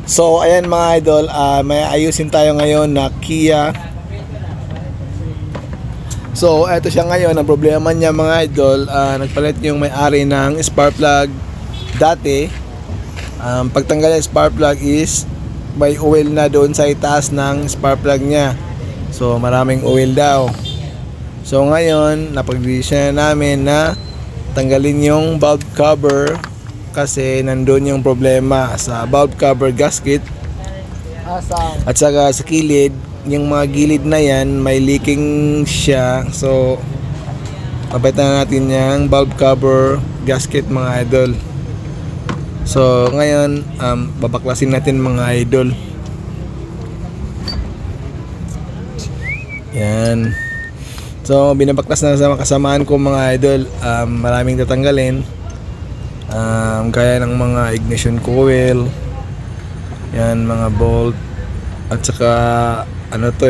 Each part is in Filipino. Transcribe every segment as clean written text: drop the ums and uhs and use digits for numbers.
So ayan mga idol, may ayusin tayo ngayon na Kia. So eto siya ngayon, ang problema niya mga idol, nagpalit yung may-ari ng spark plug dati. Pagtanggal ng spark plug is may oil na doon sa itaas ng spark plug niya. So maraming oil daw. So ngayon napag-desisyon namin na tanggalin yung valve cover kasi nandun yung problema sa valve cover gasket at saka sa kilid. Yung mga gilid na yan may leaking siya, so papalitan natin yung valve cover gasket mga idol. So ngayon babaklasin natin mga idol. Yan. So binabaklas na sa kasamaan ko mga idol. Maraming tatanggalin, gaya ng mga ignition coil, yan, mga bolt, at saka ano to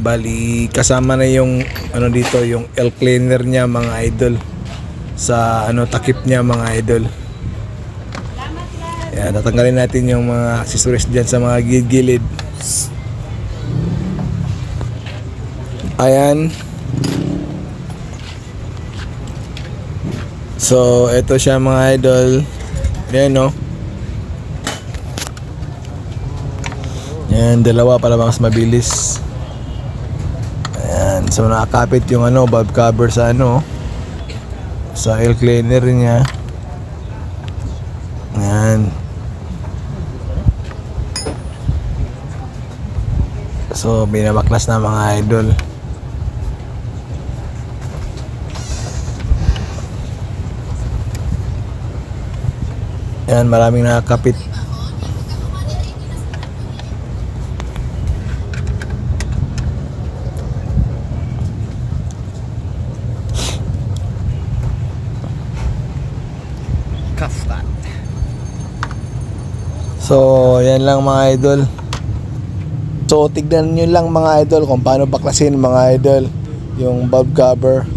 bali kasama na yung ano dito, yung L cleaner niya mga idol, sa ano takip niya mga idol. Yan, tatanggalin natin yung mga accessories dyan sa mga gilid. Ayan. So ito siya mga idol. Yan no. Yan, dalawa para mas mabilis. Ayan, so nakakapit yung ano, valve cover sa ano, sa air cleaner niya. Ayan. So binabaklas na mga idol. Ayan, maraming nakakapit. So yan lang mga idol. So tignan nyo lang mga idol kung paano baklasin mga idol yung valve cover.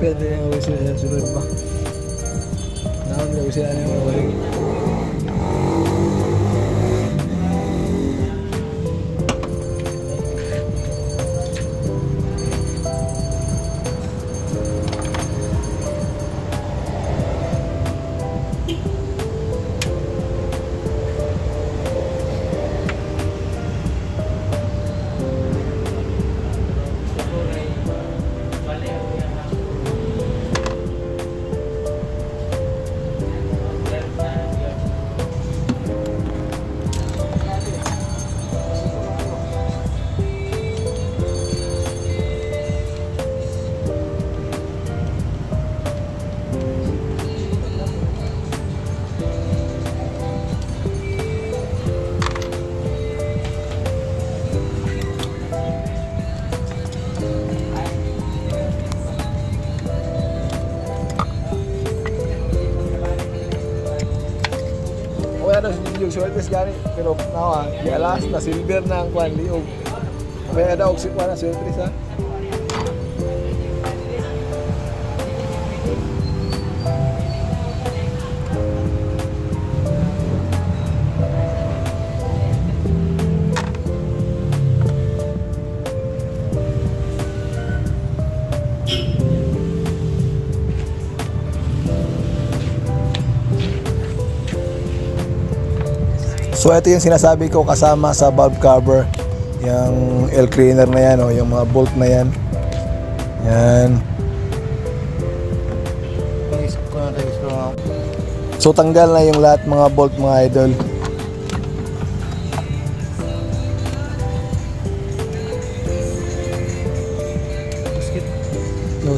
Pwede yung gawin sila sa sunod ba? Gawin sila yung gawin. Yung shortlist gani, pero nawa, alas na silver na ang kwan liog. Kaya ada og sikwa na shortlist ha. So ito yung sinasabi ko kasama sa valve cover, yung L cleaner na yan, yung mga bolt na yan. Yan. So tanggal na yung lahat mga bolt mga idol.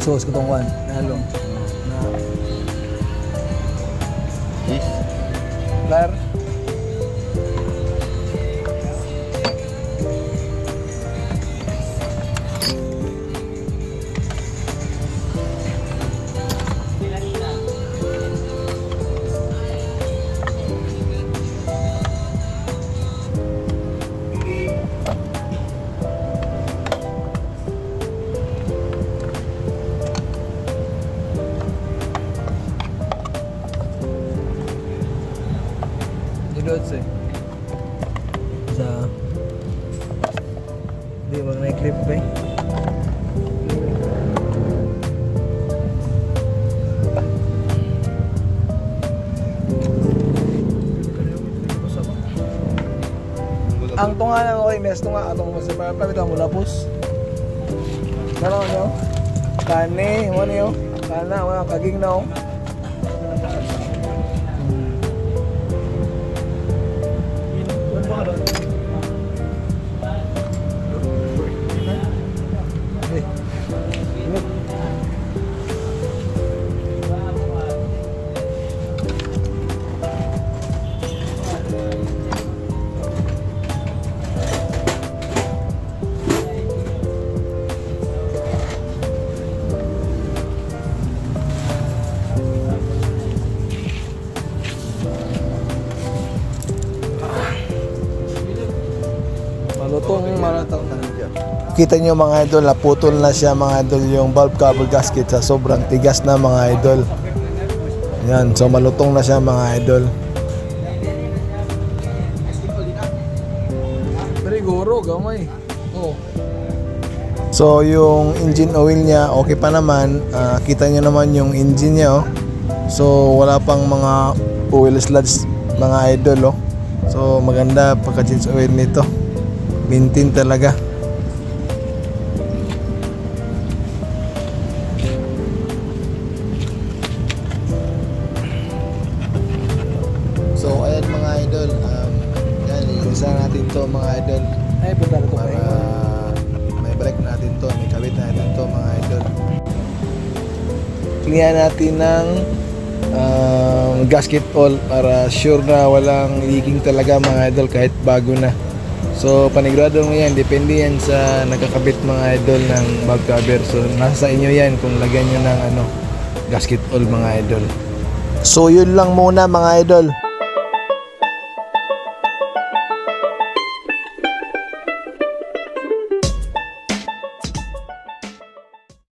So ko tong one, nalong. Yes. Clear. lods eh. Sa di wag na i-clip eh. Ang tunga lang ako mes tunga atong mas pamitan mo lapos. Ano nyo? Kani, mo niyo? Kana wala kaging na oh. Malutong. Kita nyo mga idol, naputol na siya mga idol yung valve cover gasket sa sobrang tigas na mga idol. Yan, so malutong na siya mga idol. Siguro gamay. Oh. So yung engine oil niya okay pa naman. Kita nyo naman yung engine niya oh. So wala pang mga oil sludge mga idol oh. So maganda pagka-change oil nito. Maintain talaga. So ayan mga idol, yan isa natin to mga idol. Ay punta na to para may brake natin to, may kabit natin to mga idol. Clear natin ng gasket oil para sure na walang leaking talaga mga idol kahit bago na. So panigurado mo yan, depende yan sa nakakabit mga idol ng valve cover. So nasa inyo yan kung lagyan nyo ng gasket oil mga idol. So yun lang muna mga idol.